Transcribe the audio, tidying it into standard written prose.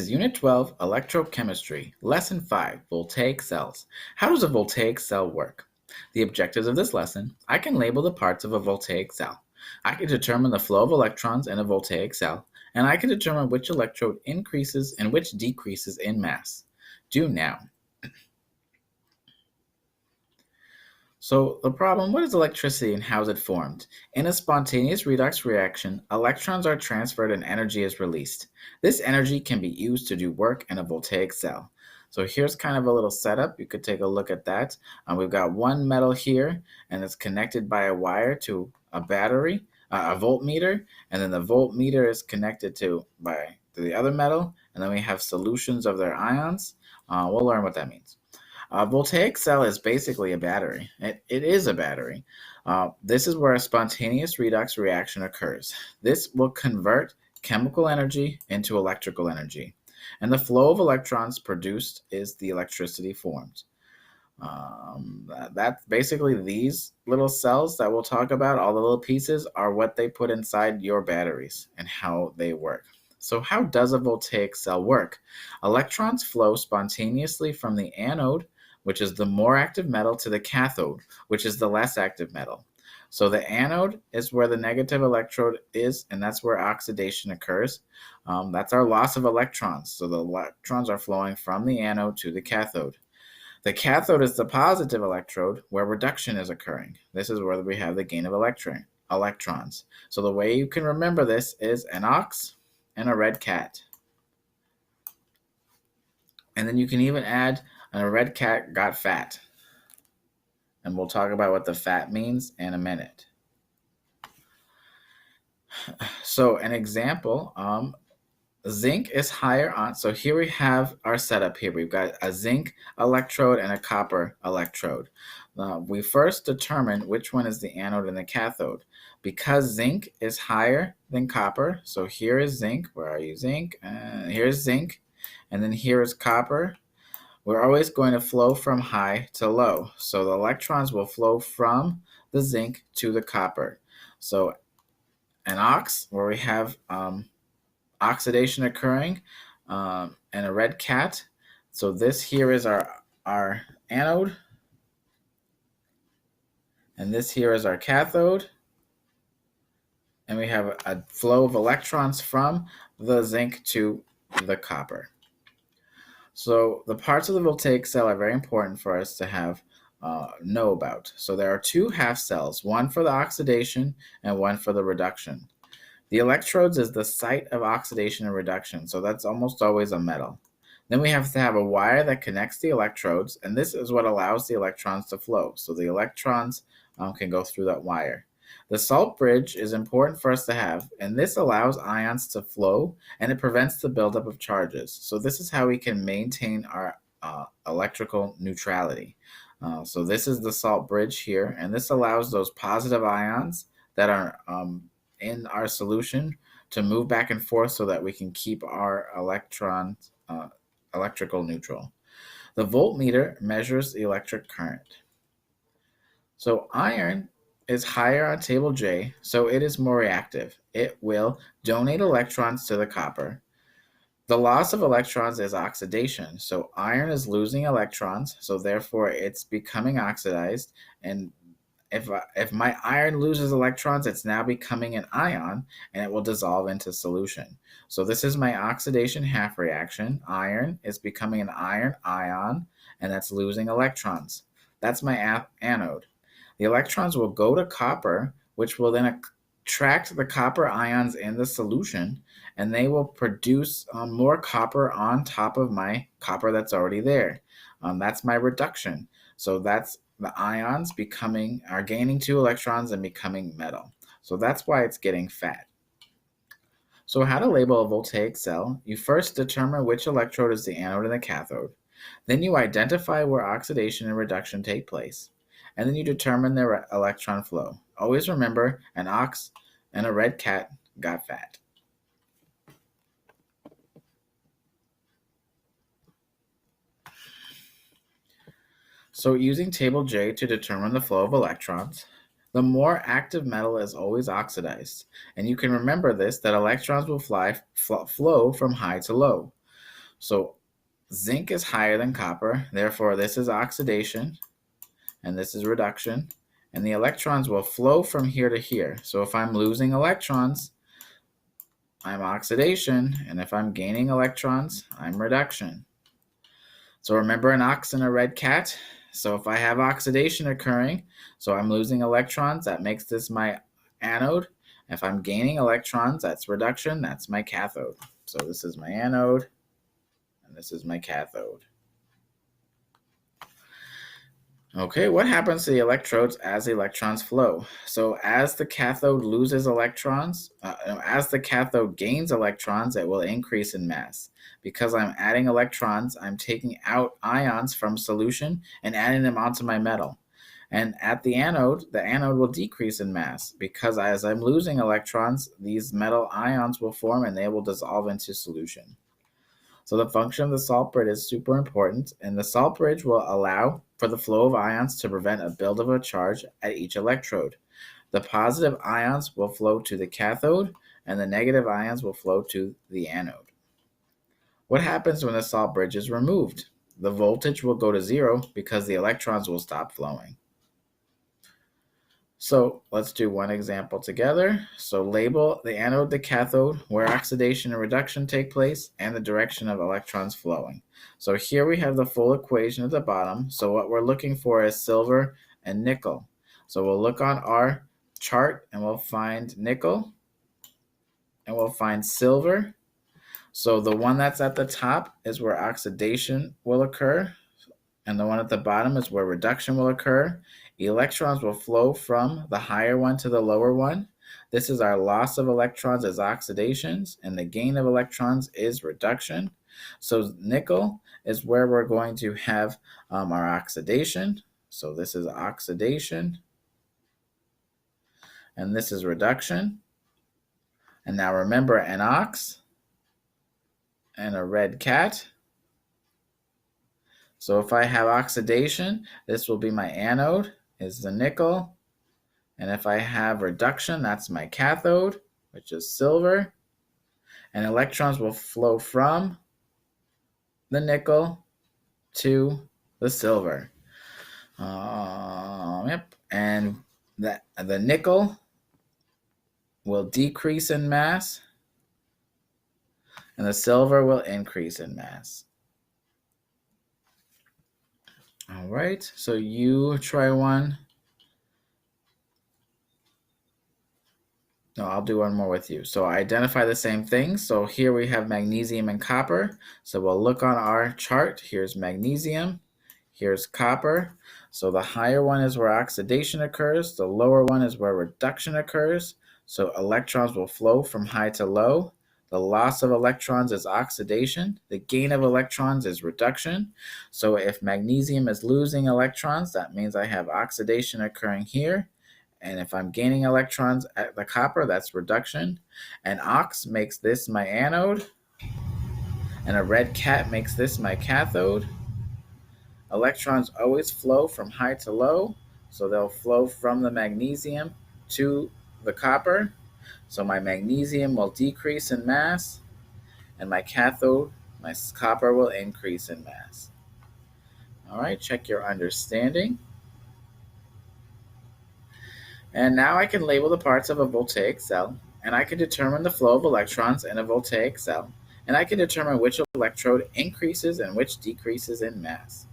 is Unit 12, Electrochemistry, Lesson 5, Voltaic Cells. How does a voltaic cell work? The objectives of this lesson: I can label the parts of a voltaic cell. I can determine the flow of electrons in a voltaic cell, and I can determine which electrode increases and which decreases in mass. Do now. So the problem: what is electricity and how is it formed? In a spontaneous redox reaction, electrons are transferred and energy is released. This energy can be used to do work in a voltaic cell. So here's kind of a little setup. You could take a look at that. We've got one metal here, and it's connected by a wire to a battery, a voltmeter, and then the voltmeter is connected to the other metal, and then we have solutions of their ions. We'll learn what that means. A voltaic cell is basically a battery. It is a battery. This is where a spontaneous redox reaction occurs. This will convert chemical energy into electrical energy. And the flow of electrons produced is the electricity formed. That's basically these little cells that we'll talk about. All the little pieces are what they put inside your batteries and how they work. So how does a voltaic cell work? Electrons flow spontaneously from the anode, which is the more active metal, to the cathode, which is the less active metal. So the anode is where the negative electrode is, and that's where oxidation occurs. That's our loss of electrons. So the electrons are flowing from the anode to the cathode. The cathode is the positive electrode where reduction is occurring. This is where we have the gain of electrons. So the way you can remember this is an ox and a red cat. And then you can even add a red cat got fat. And we'll talk about what the fat means in a minute. So an example, zinc is higher on, so here we have our setup here. We've got a zinc electrode and a copper electrode. We first determine which one is the anode and the cathode. Because zinc is higher than copper, so here is zinc. Where are you, zinc? Here's zinc, and then here is copper. We're always going to flow from high to low. So the electrons will flow from the zinc to the copper. So an ox, where we have oxidation occurring, and a red cat. So this here is our anode, and this here is our cathode. And we have a flow of electrons from the zinc to the copper. So the parts of the voltaic cell are very important for us to know about. So there are two half cells, one for the oxidation and one for the reduction. The electrodes is the site of oxidation and reduction, so that's almost always a metal. Then we have to have a wire that connects the electrodes, and this is what allows the electrons to flow. So the electrons can go through that wire. The salt bridge is important for us to have, and this allows ions to flow, and it prevents the buildup of charges. So this is how we can maintain our electrical neutrality. So this is the salt bridge here, and this allows those positive ions that are in our solution to move back and forth so that we can keep our electrons electrical neutral. The voltmeter measures the electric current. So iron is higher on table J, so it is more reactive. It will donate electrons to the copper. The loss of electrons is oxidation, so iron is losing electrons, so therefore it's becoming oxidized, and if my iron loses electrons, it's now becoming an ion, and it will dissolve into solution. So this is my oxidation half reaction. Iron is becoming an iron ion, and that's losing electrons. That's my anode. The electrons will go to copper, which will then attract the copper ions in the solution, and they will produce more copper on top of my copper that's already there. That's my reduction. So that's the ions are gaining 2 electrons and becoming metal. So that's why it's getting fat. So how to label a voltaic cell: you first determine which electrode is the anode and the cathode. Then you identify where oxidation and reduction take place. And then you determine their electron flow. Always remember, an ox and a red cat got fat. So using table J to determine the flow of electrons, the more active metal is always oxidized. And you can remember this, that electrons will flow from high to low. So zinc is higher than copper, therefore this is oxidation and this is reduction, and the electrons will flow from here to here. So if I'm losing electrons, I'm oxidation, and if I'm gaining electrons, I'm reduction. So remember an ox and a red cat? So if I have oxidation occurring, so I'm losing electrons, that makes this my anode. If I'm gaining electrons, that's reduction, that's my cathode. So this is my anode, and this is my cathode. Okay, what happens to the electrodes as the electrons flow? So as the cathode loses electrons, as the cathode gains electrons, it will increase in mass. Because I'm adding electrons, I'm taking out ions from solution and adding them onto my metal. And at the anode will decrease in mass because as I'm losing electrons, these metal ions will form and they will dissolve into solution. So the function of the salt bridge is super important, and the salt bridge will allow for the flow of ions to prevent a build of a charge at each electrode. The positive ions will flow to the cathode, and the negative ions will flow to the anode. What happens when the salt bridge is removed? The voltage will go to zero because the electrons will stop flowing. So let's do one example together. So label the anode, the cathode, where oxidation and reduction take place, and the direction of electrons flowing. So here we have the full equation at the bottom. So what we're looking for is silver and nickel. So we'll look on our chart and we'll find nickel and we'll find silver. So the one that's at the top is where oxidation will occur, and the one at the bottom is where reduction will occur. Electrons will flow from the higher one to the lower one. This is our loss of electrons as oxidations, and the gain of electrons is reduction. So nickel is where we're going to have our oxidation. So this is oxidation, and this is reduction. And now remember an ox and a red cat. So if I have oxidation, this will be my anode, is the nickel. And if I have reduction, that's my cathode, which is silver. And electrons will flow from the nickel to the silver. Yep. And the nickel will decrease in mass, and the silver will increase in mass. All right, so you try one. No, I'll do one more with you. So identify the same things. So here we have magnesium and copper. So we'll look on our chart. Here's magnesium. Here's copper. So the higher one is where oxidation occurs. The lower one is where reduction occurs. So electrons will flow from high to low. The loss of electrons is oxidation. The gain of electrons is reduction. So if magnesium is losing electrons, that means I have oxidation occurring here. And if I'm gaining electrons at the copper, that's reduction. An ox makes this my anode, and a red cat makes this my cathode. Electrons always flow from high to low, so they'll flow from the magnesium to the copper. So my magnesium will decrease in mass, and my cathode, my copper, will increase in mass. All right, check your understanding. And now I can label the parts of a voltaic cell, and I can determine the flow of electrons in a voltaic cell, and I can determine which electrode increases and which decreases in mass.